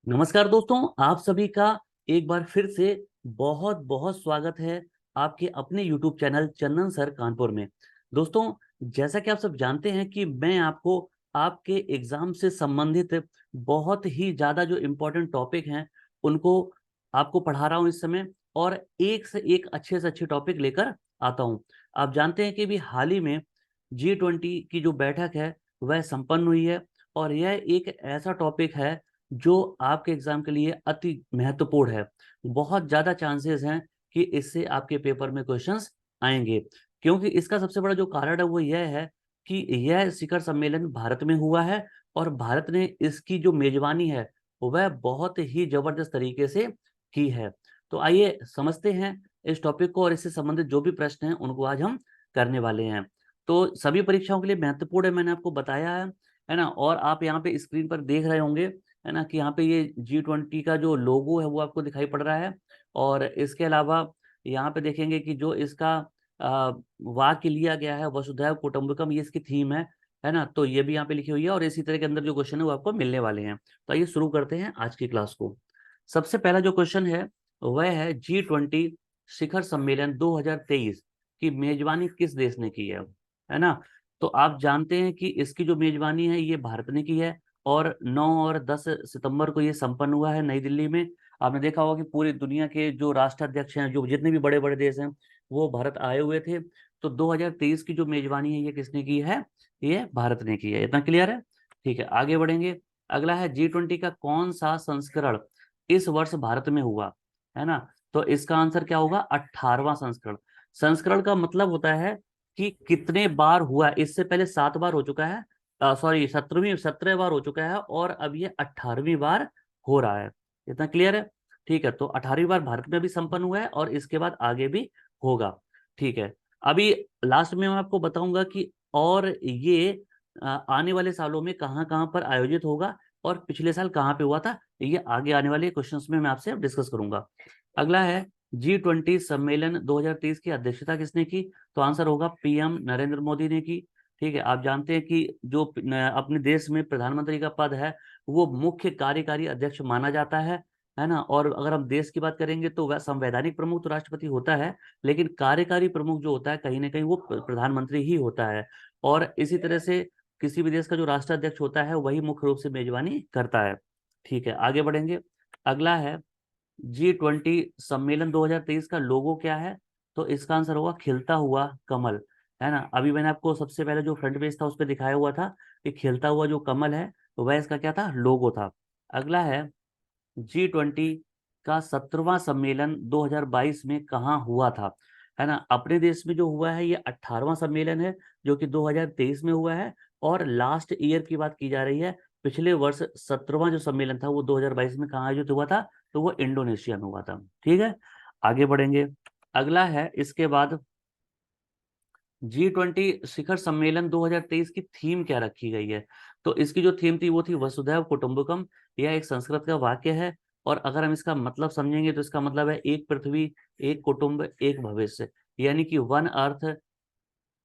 नमस्कार दोस्तों, आप सभी का एक बार फिर से बहुत बहुत स्वागत है आपके अपने YouTube चैनल चंदन सर कानपुर में। दोस्तों, जैसा कि आप सब जानते हैं कि मैं आपको आपके एग्जाम से संबंधित बहुत ही ज़्यादा जो इम्पोर्टेंट टॉपिक हैं उनको आपको पढ़ा रहा हूँ इस समय, और एक से एक अच्छे से अच्छे टॉपिक लेकर आता हूँ। आप जानते हैं कि भी हाल ही में G20 की जो बैठक है वह संपन्न हुई है, और यह एक ऐसा टॉपिक है जो आपके एग्जाम के लिए अति महत्वपूर्ण है। बहुत ज्यादा चांसेस हैं कि इससे आपके पेपर में क्वेश्चंस आएंगे, क्योंकि इसका सबसे बड़ा जो कारण है वो यह है कि यह शिखर सम्मेलन भारत में हुआ है, और भारत ने इसकी जो मेजबानी है वह बहुत ही जबरदस्त तरीके से की है। तो आइए समझते हैं इस टॉपिक को, और इससे संबंधित जो भी प्रश्न हैं उनको आज हम करने वाले हैं। तो सभी परीक्षाओं के लिए महत्वपूर्ण है, मैंने आपको बताया है ना। और आप यहाँ पे स्क्रीन पर देख रहे होंगे, है ना, कि यहाँ पे ये G20 का जो लोगो है वो आपको दिखाई पड़ रहा है। और इसके अलावा यहाँ पे देखेंगे कि जो इसका वाक्य लिया गया है, वसुधैव कुटुंबकम, ये इसकी थीम है ना। तो ये भी यहाँ पे लिखी हुई है, और इसी तरह के अंदर जो क्वेश्चन है वो आपको मिलने वाले हैं। तो आइए शुरू करते हैं आज की क्लास को। सबसे पहला जो क्वेश्चन है वह है G20 शिखर सम्मेलन 2023 की मेजबानी किस देश ने की है ना। तो आप जानते हैं कि इसकी जो मेजबानी है ये भारत ने की है, और 9 और 10 सितंबर को ये संपन्न हुआ है नई दिल्ली में। आपने देखा होगा कि पूरी दुनिया के जो राष्ट्राध्यक्ष हैं, जो जितने भी बड़े बड़े देश हैं, वो भारत आए हुए थे। तो 2023 की जो मेजबानी है ये किसने की है? ये भारत ने की है। इतना क्लियर है? ठीक है, आगे बढ़ेंगे। अगला है G20 का कौन सा संस्करण इस वर्ष भारत में हुआ, है ना। तो इसका आंसर क्या होगा? 18वां संस्करण। संस्करण का मतलब होता है कि कितने बार हुआ। इससे पहले 7 बार हो चुका है, सॉरी 17 बार हो चुका है, और अब ये 18वीं बार हो रहा है। इतना क्लियर है? ठीक है, तो 18वीं बार भारत में भी संपन्न हुआ है, और इसके बाद आगे भी होगा। ठीक है, अभी लास्ट में मैं आपको बताऊंगा कि और ये आने वाले सालों में कहाँ कहाँ पर आयोजित होगा, और पिछले साल कहाँ पे हुआ था, ये आगे आने वाले क्वेश्चंस में मैं आपसे डिस्कस करूंगा। अगला है G20 सम्मेलन 2023 की अध्यक्षता किसने की? तो आंसर होगा पीएम नरेंद्र मोदी ने की। ठीक है, आप जानते हैं कि जो अपने देश में प्रधानमंत्री का पद है वो मुख्य कार्यकारी अध्यक्ष माना जाता है ना। और अगर हम देश की बात करेंगे तो वह संवैधानिक प्रमुख तो राष्ट्रपति होता है, लेकिन कार्यकारी प्रमुख जो होता है कहीं ना कहीं वो प्रधानमंत्री ही होता है। और इसी तरह से किसी भी देश का जो राष्ट्राध्यक्ष होता है वही मुख्य रूप से मेजबानी करता है। ठीक है, आगे बढ़ेंगे। अगला है G20 सम्मेलन 2023 का लोगो क्या है? तो इसका आंसर होगा खिलता हुआ कमल, है ना। अभी मैंने आपको सबसे पहले जो फ्रंट पेज था उस पर दिखाया हुआ था कि खिलता हुआ जो कमल है तो वह इसका क्या था? लोगो था। अगला है G20 का 17वां सम्मेलन 2022 में कहाँ हुआ था, है ना। अपने देश में जो हुआ है ये 18वां सम्मेलन है, जो कि 2023 में हुआ है। और लास्ट ईयर की बात की जा रही है, पिछले वर्ष 17वां जो सम्मेलन था वो 2022 में कहाँ आयोजित हुआ था? तो वो इंडोनेशिया में हुआ था। ठीक है, आगे बढ़ेंगे। अगला है इसके बाद G20 शिखर सम्मेलन 2023 की थीम क्या रखी गई है? तो इसकी जो थीम थी वो थी वसुधैव कुटुंबकम। यह एक संस्कृत का वाक्य है, और अगर हम इसका मतलब समझेंगे तो इसका मतलब है एक पृथ्वी, एक कुटुंब, एक भविष्य, यानी कि one earth,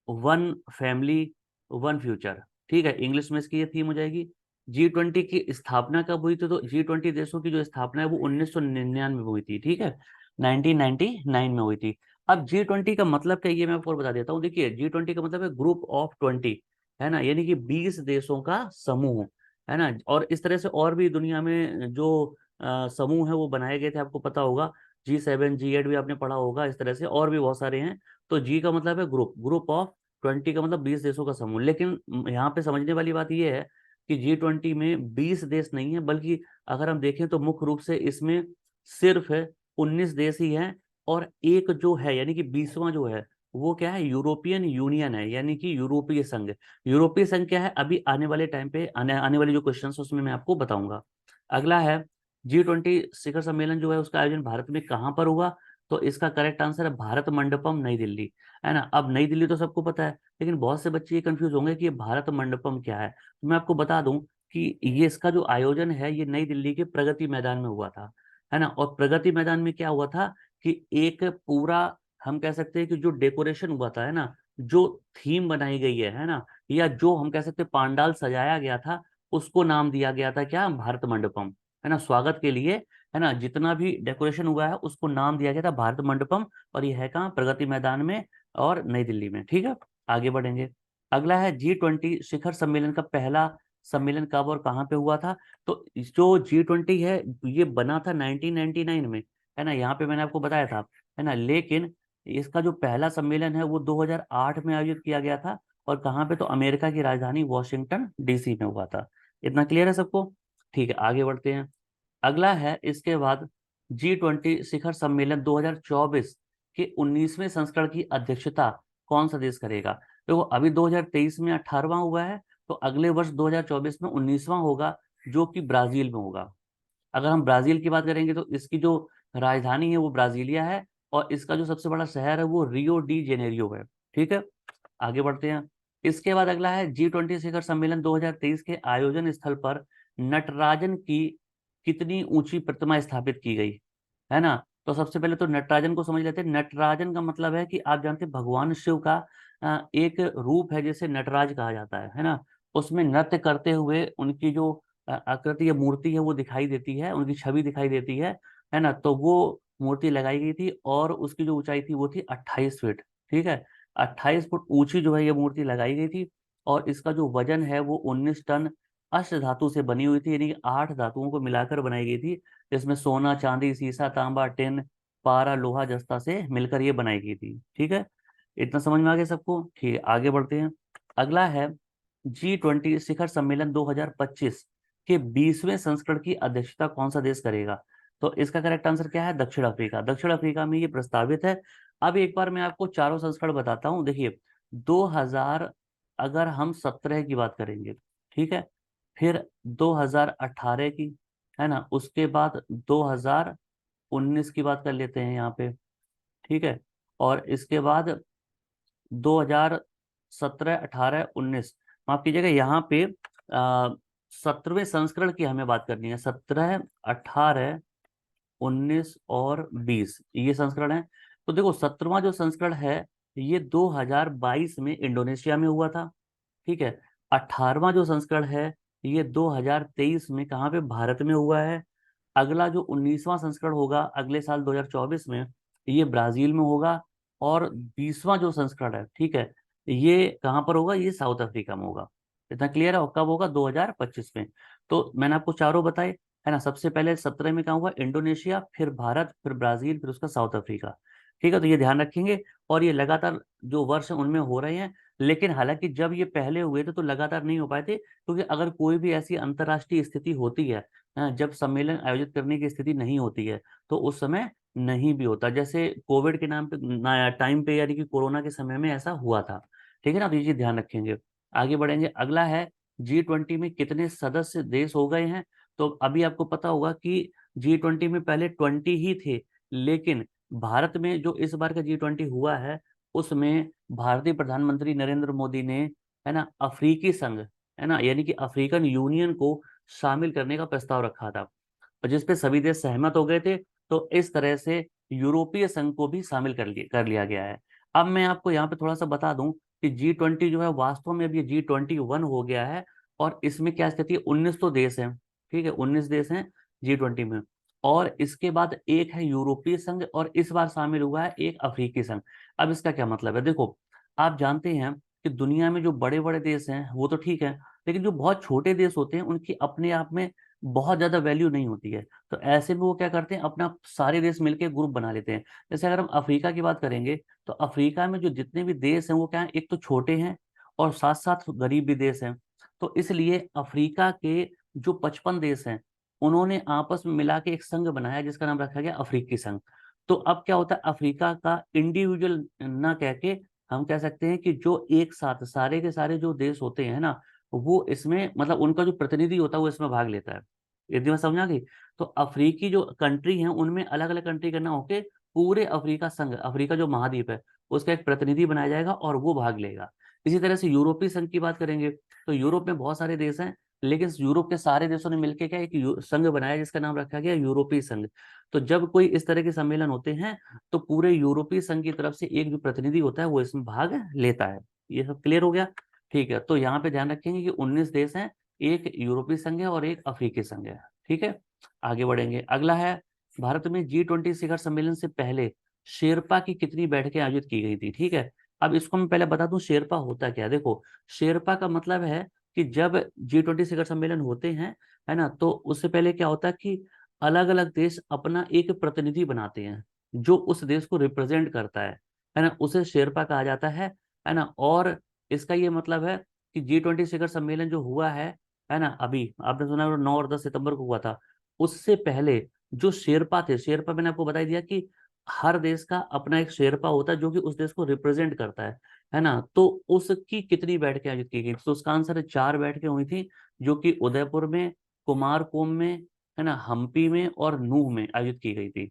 one family, one future. ठीक है, इंग्लिश में इसकी ये थीम हो जाएगी। G20 की स्थापना कब हुई थी? तो G20 देशों की जो स्थापना है वो 1999 में हुई थी। ठीक है, 1999 में हुई थी। अब G20 का मतलब क्या, ये मैं आपको और बता देता हूँ। देखिए, G20 का मतलब है ग्रुप ऑफ 20, है ना, यानी कि 20 देशों का समूह, है ना। और इस तरह से और भी दुनिया में जो समूह है वो बनाए गए थे, आपको पता होगा। G7 G8 भी आपने पढ़ा होगा, इस तरह से और भी बहुत सारे हैं। तो जी का मतलब है ग्रुप, ग्रुप ऑफ 20 का मतलब 20 देशों का समूह। लेकिन यहाँ पे समझने वाली बात यह है कि G20 में 20 देश नहीं है, बल्कि अगर हम देखें तो मुख्य रूप से इसमें सिर्फ 19 देश ही हैं। और एक जो है यानी कि 20वां जो है वो क्या है? यूरोपियन यूनियन है, यानी कि यूरोपीय संघ। यूरोपीय संघ क्या है? अभी आने वाले टाइम पे आने वाले जो क्वेश्चन है उसमें मैं आपको बताऊंगा। अगला है G20 शिखर सम्मेलन जो है उसका आयोजन भारत में कहाँ पर हुआ? तो इसका करेक्ट आंसर है भारत मंडपम, नई दिल्ली, है ना। अब नई दिल्ली तो सबको पता है, लेकिन बहुत से बच्चे ये कंफ्यूज होंगे कि ये भारत मंडपम क्या है। तो मैं आपको बता दूं कि ये इसका जो आयोजन है ये नई दिल्ली के प्रगति मैदान में हुआ था, है ना। और प्रगति मैदान में क्या हुआ था कि एक पूरा, हम कह सकते हैं कि जो डेकोरेशन हुआ था, है ना, जो थीम बनाई गई है ना, या जो हम कह सकते हैं पांडाल सजाया गया था, उसको नाम दिया गया था क्या? भारत मंडपम, है ना, स्वागत के लिए, है ना, जितना भी डेकोरेशन हुआ है उसको नाम दिया गया था भारत मंडपम, और ये है कहाँ, प्रगति मैदान में और नई दिल्ली में। ठीक है, आगे बढ़ेंगे। अगला है G20 शिखर सम्मेलन का पहला सम्मेलन कब और कहाँ पे हुआ था। तो जो G20 है ये बना था 1999 में, है ना, यहाँ पे मैंने आपको बताया था, है ना, लेकिन इसका जो पहला सम्मेलन है वो 2008 में आयोजित किया गया था, और कहाँ पे, तो अमेरिका की राजधानी वॉशिंगटन डीसी में हुआ था। इतना क्लियर है सबको। ठीक है, आगे बढ़ते हैं। अगला है इसके बाद G20 शिखर सम्मेलन 2024 के 19वें संस्करण की अध्यक्षता कौन सा देश करेगा। देखो अभी 2023 में 18वां हुआ है, तो अगले वर्ष 2024 में 19वां होगा, जो कि ब्राजील में होगा। अगर हम ब्राजील की बात करेंगे तो इसकी जो राजधानी है वो ब्राजीलिया है, और इसका जो सबसे बड़ा शहर है वो रियो डी जेनेरियो है। ठीक है, आगे बढ़ते हैं। इसके बाद अगला है G20 शिखर सम्मेलन 2023 के आयोजन स्थल पर नटराजन की कितनी ऊंची प्रतिमा स्थापित की गई, है ना। तो सबसे पहले तो नटराजन को समझ लेते हैं। नटराजन का मतलब है कि आप जानते हैं भगवान शिव का एक रूप है जिसे नटराज कहा जाता है ना। उसमें नृत्य करते हुए उनकी जो आकृति या मूर्ति है वो दिखाई देती है, उनकी छवि दिखाई देती है ना। तो वो मूर्ति लगाई गई थी, और उसकी जो ऊंचाई थी वो थी 28 फीट। ठीक है, 28 फुट ऊंची जो है ये मूर्ति लगाई गई थी, और इसका जो वजन है वो 19 टन अष्ट धातु से बनी हुई थी, यानी कि 8 धातुओं को मिलाकर बनाई गई थी, जिसमें सोना, चांदी, सीसा, तांबा, टिन, पारा, लोहा, जस्ता से मिलकर ये बनाई गई थी। ठीक है, इतना समझ में आ गया सबको। ठीक है, आगे बढ़ते हैं। अगला है G20 शिखर सम्मेलन 2025 के 20वें संस्करण की अध्यक्षता कौन सा देश करेगा। तो इसका करेक्ट आंसर क्या है, दक्षिण अफ्रीका। दक्षिण अफ्रीका में ये प्रस्तावित है। अब एक बार मैं आपको चारों संस्करण बताता हूँ। देखिए 2000, अगर हम 17 की बात करेंगे, ठीक है, फिर 2018 की, है ना, उसके बाद 2019 की बात कर लेते हैं यहाँ पे। ठीक है, और इसके बाद 2017, 18, 19, माफ कीजिएगा, यहाँ पे 17वें संस्करण की हमें बात करनी है। 17, 18, 19 और 20 ये संस्करण है। तो देखो 17वां जो संस्करण है ये 2022 में इंडोनेशिया में हुआ था। ठीक है, 18वां जो संस्करण है ये 2023 में कहाँ पे, भारत में हुआ है। अगला जो 19वां संस्करण होगा अगले साल 2024 में, ये ब्राजील में होगा। और 20वां जो संस्करण है, ठीक है, ये कहाँ पर होगा, ये साउथ अफ्रीका में होगा। इतना क्लियर है। और कब होगा, 2025 में। तो मैंने आपको चारों बताए, है ना। सबसे पहले 17 में कहाँ हुआ, इंडोनेशिया, फिर भारत, फिर ब्राजील, फिर उसका साउथ अफ्रीका। ठीक है, तो ये ध्यान रखेंगे। और ये लगातार जो वर्ष है उनमें हो रहे हैं। लेकिन हालांकि जब ये पहले हुए थे तो लगातार नहीं हो पाए थे, क्योंकि अगर कोई भी ऐसी अंतर्राष्ट्रीय स्थिति होती है, जब सम्मेलन आयोजित करने की स्थिति नहीं होती है, तो उस समय नहीं भी होता। जैसे कोविड के नाम पे टाइम पे, यानी कि कोरोना के समय में ऐसा हुआ था। ठीक है ना, तो ये चीज ध्यान रखेंगे। आगे बढ़ेंगे। अगला है G20 में कितने सदस्य देश हो गए हैं। तो अभी आपको पता होगा कि G20 में पहले 20 ही थे, लेकिन भारत में जो इस बार का G20 हुआ है उसमें भारतीय प्रधानमंत्री नरेंद्र मोदी ने, है ना, अफ्रीकी संघ, है ना, यानी कि अफ्रीकन यूनियन को शामिल करने का प्रस्ताव रखा था, और जिसपे सभी देश सहमत हो गए थे। तो इस तरह से यूरोपीय संघ को भी शामिल कर लिया गया है। अब मैं आपको यहाँ पे थोड़ा सा बता दूं कि G20 जो है वास्तव में अभी G21 हो गया है, और इसमें क्या स्थिति है, 19 तो देश हैं। ठीक है, 19 देश हैं G20 में। और इसके बाद एक है यूरोपीय संघ, और इस बार शामिल हुआ है एक अफ्रीकी संघ। अब इसका क्या मतलब है, देखो आप जानते हैं कि दुनिया में जो बड़े बड़े देश हैं वो तो ठीक है, लेकिन जो बहुत छोटे देश होते हैं उनकी अपने आप में बहुत ज्यादा वैल्यू नहीं होती है। तो ऐसे में वो क्या करते हैं, अपना सारे देश मिलकर ग्रुप बना लेते हैं। जैसे अगर हम अफ्रीका की बात करेंगे, तो अफ्रीका में जो जितने भी देश हैं वो क्या है, एक तो छोटे हैं और साथ साथ गरीब भी देश हैं। तो इसलिए अफ्रीका के जो 55 देश हैं उन्होंने आपस में मिला के एक संघ बनाया जिसका नाम रखा गया अफ्रीकी संघ। तो अब क्या होता है, अफ्रीका का इंडिविजुअल ना कह के हम कह सकते हैं कि जो एक साथ सारे के सारे जो देश होते हैं ना, वो इसमें मतलब उनका जो प्रतिनिधि होता है वो इसमें भाग लेता है। यदि मैं समझा गई, तो अफ्रीकी जो कंट्री हैं उनमें अलग अलग कंट्री करना होके पूरे अफ्रीका संघ, अफ्रीका जो महाद्वीप है उसका एक प्रतिनिधि बनाया जाएगा और वो भाग लेगा। इसी तरह से यूरोपीय संघ की बात करेंगे, तो यूरोप में बहुत सारे देश हैं, लेकिन यूरोप के सारे देशों ने मिलकर क्या एक संघ बनाया जिसका नाम रखा गया यूरोपीय संघ। तो जब कोई इस तरह के सम्मेलन होते हैं तो पूरे यूरोपीय संघ की तरफ से एक जो प्रतिनिधि होता है वो इसमें भाग लेता है। ये सब क्लियर हो गया। ठीक है, तो यहाँ पे ध्यान रखेंगे कि 19 देश हैं, एक यूरोपीय संघ है और एक अफ्रीकी संघ है। ठीक है, आगे बढ़ेंगे। अगला है, भारत में G20 शिखर सम्मेलन से पहले शेरपा की कितनी बैठकें आयोजित की गई थी। ठीक है, अब इसको मैं पहले बता दूं शेरपा होता क्या है। देखो, शेरपा का मतलब है कि जब G20 शिखर सम्मेलन होते हैं, है ना, तो उससे पहले क्या होता है कि अलग अलग देश अपना एक प्रतिनिधि बनाते हैं जो उस देश को रिप्रेजेंट करता है ना, उसे शेरपा कहा जाता है ना। और इसका ये मतलब है कि G20 शिखर सम्मेलन जो हुआ है ना, अभी आपने सुना 9 और 10 सितंबर को हुआ था, उससे पहले जो शेरपा थे, शेरपा मैंने आपको बता दिया कि हर देश का अपना एक शेरपा होता है जो कि उस देश को रिप्रेजेंट करता है ना। तो उसकी कितनी बैठकें आयोजित की गई, तो उसका आंसर है 4 बैठकें हुई थी, जो कि उदयपुर में, कुमारकोम में, है ना, हम्पी में और नूह में आयोजित की गई थी।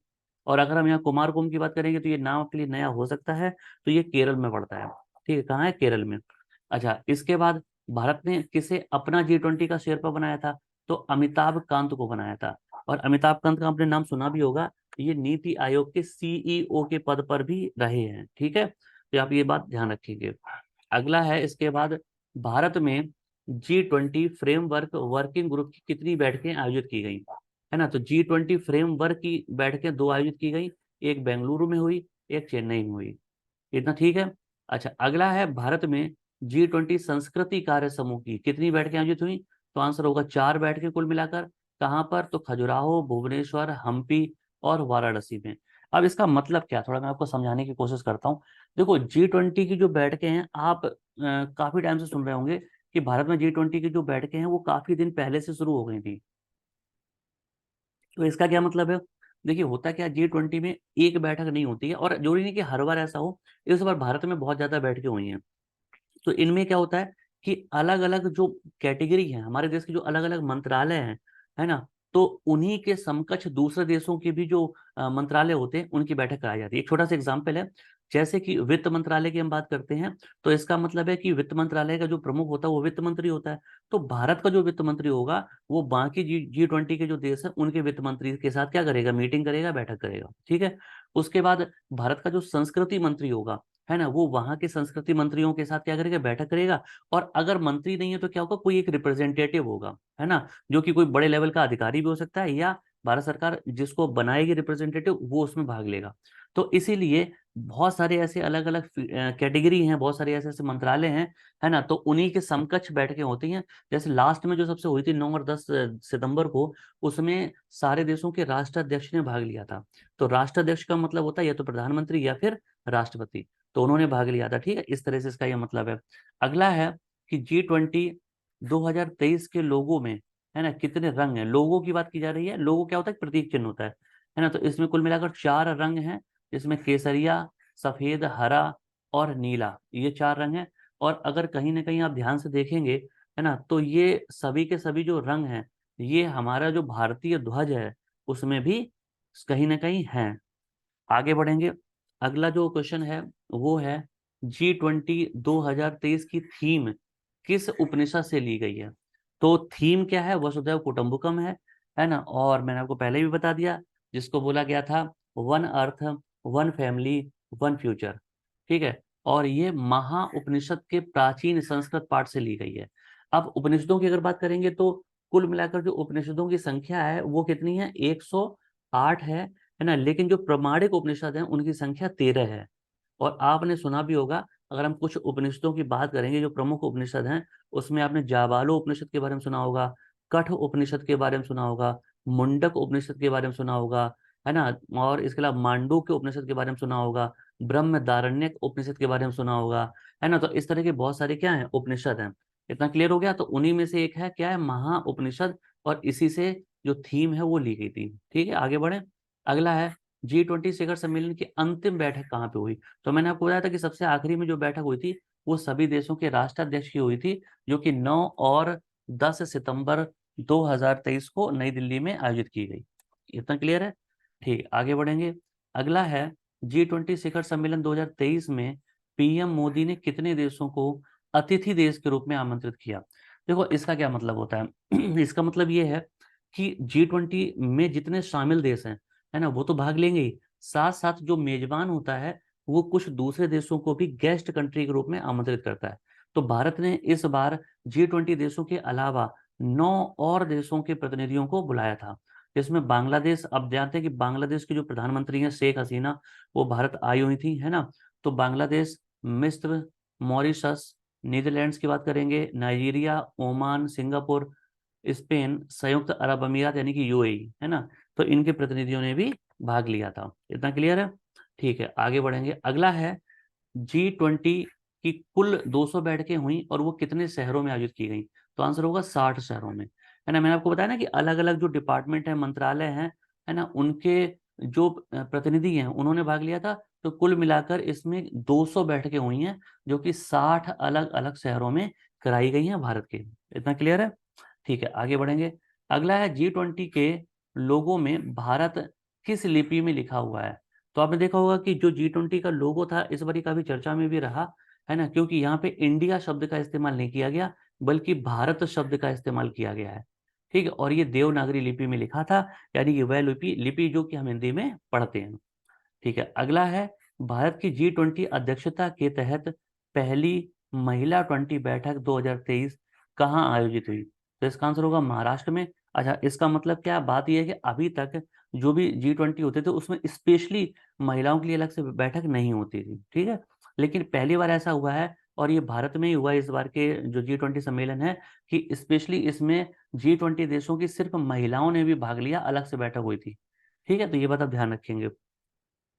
और अगर हम यहाँ कुमारकोम की बात करेंगे तो ये नाम आपके लिए नया हो सकता है, तो ये केरल में पड़ता है। ठीक है, कहाँ है, केरल में। अच्छा, इसके बाद भारत ने किसे अपना G20 का शेरपा बनाया था, तो अमिताभ कांत को बनाया था। और अमिताभ कांत का आपने नाम सुना भी होगा, ये नीति आयोग के सीईओ के पद पर भी रहे हैं। ठीक है, तो आप ये बात ध्यान रखिएगा। अगला है, इसके बाद भारत में G20 फ्रेमवर्क वर्किंग ग्रुप की कितनी बैठकें आयोजित की गई, है ना। तो G20 फ्रेमवर्क की बैठकें 2 आयोजित की गई, एक बेंगलुरु में हुई, एक चेन्नई में हुई। इतना ठीक है। अच्छा, अगला है, भारत में G20 संस्कृति कार्य समूह की कितनी बैठकें आयोजित हुई, तो आंसर होगा 4 बैठकें कुल मिलाकर। कहाँ पर, तो खजुराहो, भुवनेश्वर, हम्पी और वाराणसी में। अब इसका मतलब क्या, थोड़ा मैं आपको समझाने की कोशिश करता हूँ। देखो, G20 की जो बैठकें हैं, आप काफी टाइम से सुन रहे होंगे कि भारत में G20 की जो बैठकें हैं वो काफी दिन पहले से शुरू हो गई थी। तो इसका क्या मतलब है, देखिए होता क्या, G20 में एक बैठक नहीं होती है, और जरूरी नहीं कि हर बार ऐसा हो। इस बार भारत में बहुत ज्यादा बैठकें हुई हैं। तो इनमें क्या होता है कि अलग अलग जो कैटेगरी है, हमारे देश के जो अलग अलग मंत्रालय हैं, है ना, तो उन्हीं के समकक्ष दूसरे देशों के भी जो मंत्रालय होते हैं उनकी बैठक कराई जाती है। एक छोटा सा एग्जांपल है, जैसे कि वित्त मंत्रालय की हम बात करते हैं, तो इसका मतलब है कि वित्त मंत्रालय का जो प्रमुख होता है वो वित्त मंत्री होता है। तो भारत का जो वित्त मंत्री होगा वो बाकी G20 के जो देश है उनके वित्त मंत्री के साथ क्या करेगा, मीटिंग करेगा, बैठक करेगा। ठीक है, उसके बाद भारत का जो संस्कृति मंत्री होगा, है ना, वो वहां के संस्कृति मंत्रियों के साथ क्या करेगा, बैठक करेगा। और अगर मंत्री नहीं है तो क्या होगा, कोई एक रिप्रेजेंटेटिव होगा, है ना, जो कि कोई बड़े लेवल का अधिकारी भी हो सकता है, या भारत सरकार जिसको बनाएगी रिप्रेजेंटेटिव वो उसमें भाग लेगा। तो इसीलिए बहुत सारे ऐसे अलग अलग कैटेगरी हैं, बहुत सारे ऐसे ऐसे मंत्रालय हैं, है ना, तो उन्हीं के समकक्ष बैठकें होती हैं। जैसे लास्ट में जो सबसे हुई थी 9 और 10 सितंबर को, उसमें सारे देशों के राष्ट्राध्यक्ष ने भाग लिया था। तो राष्ट्राध्यक्ष का मतलब होता है या तो प्रधानमंत्री या फिर राष्ट्रपति, तो उन्होंने भाग लिया था। ठीक है, इस तरह से इसका यह मतलब है। अगला है कि G20 2023 के लोगों में, है ना, कितने रंग हैं। लोगों की बात की जा रही है, लोगो क्या होता है, प्रतीक चिन्ह होता है ना। तो इसमें कुल मिलाकर 4 रंग हैं, जिसमें केसरिया, सफेद, हरा और नीला, ये 4 रंग हैं। और अगर कहीं ना कहीं आप ध्यान से देखेंगे, है ना, तो ये सभी के सभी जो रंग हैं, ये हमारा जो भारतीय ध्वज है उसमें भी कहीं ना कहीं है। आगे बढ़ेंगे। अगला जो क्वेश्चन है वो है, G20 2023 की थीम किस उपनिषद से ली गई है। तो थीम क्या है, वसुधैव कुटुंबकम है ना। और मैंने आपको पहले भी बता दिया, जिसको बोला गया था one earth, one family, one future. ठीक है, और ये महा उपनिषद के प्राचीन संस्कृत पाठ से ली गई है। अब उपनिषदों की अगर बात करेंगे तो कुल मिलाकर जो उपनिषदों की संख्या है वो कितनी है, 108 है ना। लेकिन जो प्रमाणिक उपनिषद हैं उनकी संख्या 13 है। और आपने सुना भी होगा, अगर हम कुछ उपनिषदों की बात करेंगे जो प्रमुख उपनिषद हैं, उसमें आपने जाबालो उपनिषद के बारे में सुना होगा, कठ उपनिषद के बारे में सुना होगा, मुंडक उपनिषद के बारे में सुना होगा, है ना। और इसके अलावा मांडू के उपनिषद के बारे में सुना होगा, ब्रह्मदारण्यक उपनिषद के बारे में सुना होगा, है ना। तो इस तरह के बहुत सारे क्या है, उपनिषद हैं। इतना क्लियर हो गया, तो उन्हीं में से एक है क्या है, महा उपनिषद, और इसी से जो थीम है वो ली गई थी। ठीक है, आगे बढ़े। अगला है, G20 शिखर सम्मेलन की अंतिम बैठक कहाँ पे हुई। तो मैंने आपको बताया था कि सबसे आखिरी में जो बैठक हुई थी वो सभी देशों के राष्ट्राध्यक्ष की हुई थी, जो कि 9 और 10 सितंबर 2023 को नई दिल्ली में आयोजित की गई। इतना क्लियर है। ठीक, आगे बढ़ेंगे। अगला है, G20 शिखर सम्मेलन 2023 में पीएम मोदी ने कितने देशों को अतिथि देश के रूप में आमंत्रित किया। देखो, इसका क्या मतलब होता है इसका मतलब ये है कि G20 में जितने शामिल देश हैं, है ना, वो तो भाग लेंगे ही, साथ साथ जो मेजबान होता है वो कुछ दूसरे देशों को भी गेस्ट कंट्री के रूप में आमंत्रित करता है। तो भारत ने इस बार G20 देशों के अलावा 9 और देशों के प्रतिनिधियों को बुलाया था। जिसमें बांग्लादेश, अब जानते हैं कि बांग्लादेश की जो प्रधानमंत्री हैं शेख हसीना, वो भारत आई हुई थी, है ना। तो बांग्लादेश, मिस्र, मॉरिशस, नीदरलैंड्स की बात करेंगे, नाइजीरिया, ओमान, सिंगापुर, स्पेन, संयुक्त अरब अमीरात यानी कि यूएई, है ना। तो इनके प्रतिनिधियों ने भी भाग लिया था। इतना क्लियर है? ठीक है, आगे बढ़ेंगे। अगला है G20 की कुल 200 बैठकें हुई और वो कितने शहरों में आयोजित की गई? तो आंसर होगा 60 शहरों में, है ना। मैंने आपको बताया ना कि अलग अलग जो डिपार्टमेंट है, मंत्रालय हैं, है ना, उनके जो प्रतिनिधि हैं उन्होंने भाग लिया था। तो कुल मिलाकर इसमें 200 बैठकें हुई हैं, जो कि 60 अलग अलग शहरों में कराई गई हैं भारत के। इतना क्लियर है? ठीक है, आगे बढ़ेंगे। अगला है G20 के लोगों में भारत किस लिपि में लिखा हुआ है? तो आपने देखा होगा कि जो G20 का लोगो था इस बार काफी चर्चा में भी रहा, है ना, क्योंकि यहाँ पे इंडिया शब्द का इस्तेमाल नहीं किया गया, बल्कि भारत शब्द का इस्तेमाल किया गया है। ठीक है, और ये देवनागरी लिपि में लिखा था, यानी कि वह लिपि लिपि जो कि हम हिंदी में पढ़ते हैं। ठीक है, अगला है भारत की G20 अध्यक्षता के तहत पहली महिला 20 बैठक 2023 कहाँ आयोजित हुई? तो इसका आंसर होगा महाराष्ट्र में। अच्छा, इसका मतलब क्या बात यह है कि अभी तक जो भी G20 होते थे उसमें स्पेशली महिलाओं के लिए अलग से बैठक नहीं होती थी, ठीक है। लेकिन पहली बार ऐसा हुआ है, और ये भारत में ही हुआ है इस बार के जो G20 सम्मेलन है, कि स्पेशली इसमें G20 देशों की सिर्फ महिलाओं ने भी भाग लिया, अलग से बैठक हुई थी। ठीक है, तो ये बात आप ध्यान रखेंगे।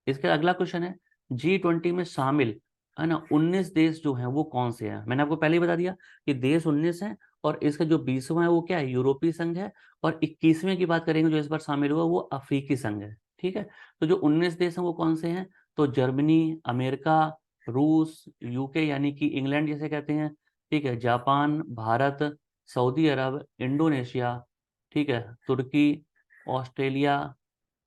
इसका अगला क्वेश्चन है, G20 में शामिल, है ना, 19 देश जो हैं वो कौन से हैं? मैंने आपको पहले ही बता दिया कि देश 19 हैं, और इसका जो 20वां है वो क्या है? यूरोपीय संघ है। और 21वें की बात करेंगे जो इस बार शामिल हुआ, वो अफ्रीकी संघ है। ठीक है, तो जो 19 देश हैं वो कौन से हैं? तो जर्मनी, अमेरिका, रूस, यूके यानी कि इंग्लैंड जैसे कहते हैं, ठीक है, जापान, भारत, सऊदी अरब, इंडोनेशिया, ठीक है, तुर्की, ऑस्ट्रेलिया,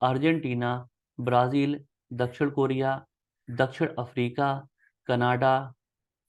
अर्जेंटीना, ब्राजील, दक्षिण कोरिया, दक्षिण अफ्रीका, कनाडा,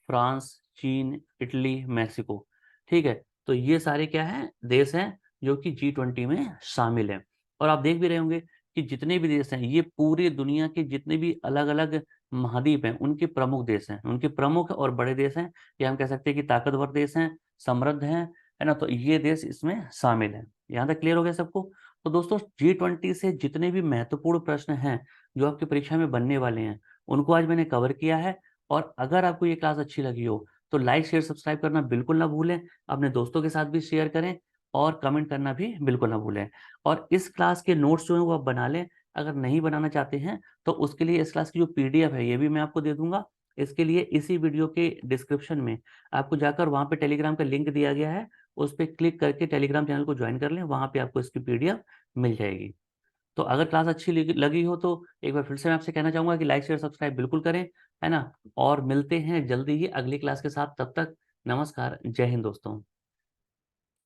फ्रांस, चीन, इटली, मैक्सिको। ठीक है, तो ये सारे क्या हैं? देश हैं जो कि G20 में शामिल हैं। और आप देख भी रहे होंगे कि जितने भी देश हैं ये पूरी दुनिया के जितने भी अलग अलग महाद्वीप हैं उनके प्रमुख देश हैं, उनके प्रमुख और बड़े देश हैं। ये हम कह सकते हैं कि ताकतवर देश हैं, समृद्ध हैं, है ना। तो ये देश इसमें शामिल हैं। यहाँ तक क्लियर हो गया सबको? तो दोस्तों, G20 से जितने भी महत्वपूर्ण प्रश्न हैं जो आपकी परीक्षा में बनने वाले हैं, उनको आज मैंने कवर किया है। और अगर आपको ये क्लास अच्छी लगी हो तो लाइक शेयर सब्सक्राइब करना बिल्कुल ना भूलें, अपने दोस्तों के साथ भी शेयर करें, और कमेंट करना भी बिल्कुल ना भूलें। और इस क्लास के नोट्स जो है वो आप बना लें। अगर नहीं बनाना चाहते हैं तो उसके लिए इस क्लास की जो PDF है ये भी मैं आपको दे दूंगा। इसके लिए इसी वीडियो के डिस्क्रिप्शन में आपको जाकर वहाँ पे टेलीग्राम का लिंक दिया गया है, उस पर क्लिक करके टेलीग्राम चैनल को ज्वाइन कर लें, वहाँ पे आपको इसकी PDF मिल जाएगी। तो अगर क्लास अच्छी लगी हो तो एक बार फिर से मैं आपसे कहना चाहूंगा कि लाइक शेयर सब्सक्राइब बिल्कुल करें, है ना। और मिलते हैं जल्दी ही अगली क्लास के साथ, तब तक नमस्कार, जय हिंद दोस्तों।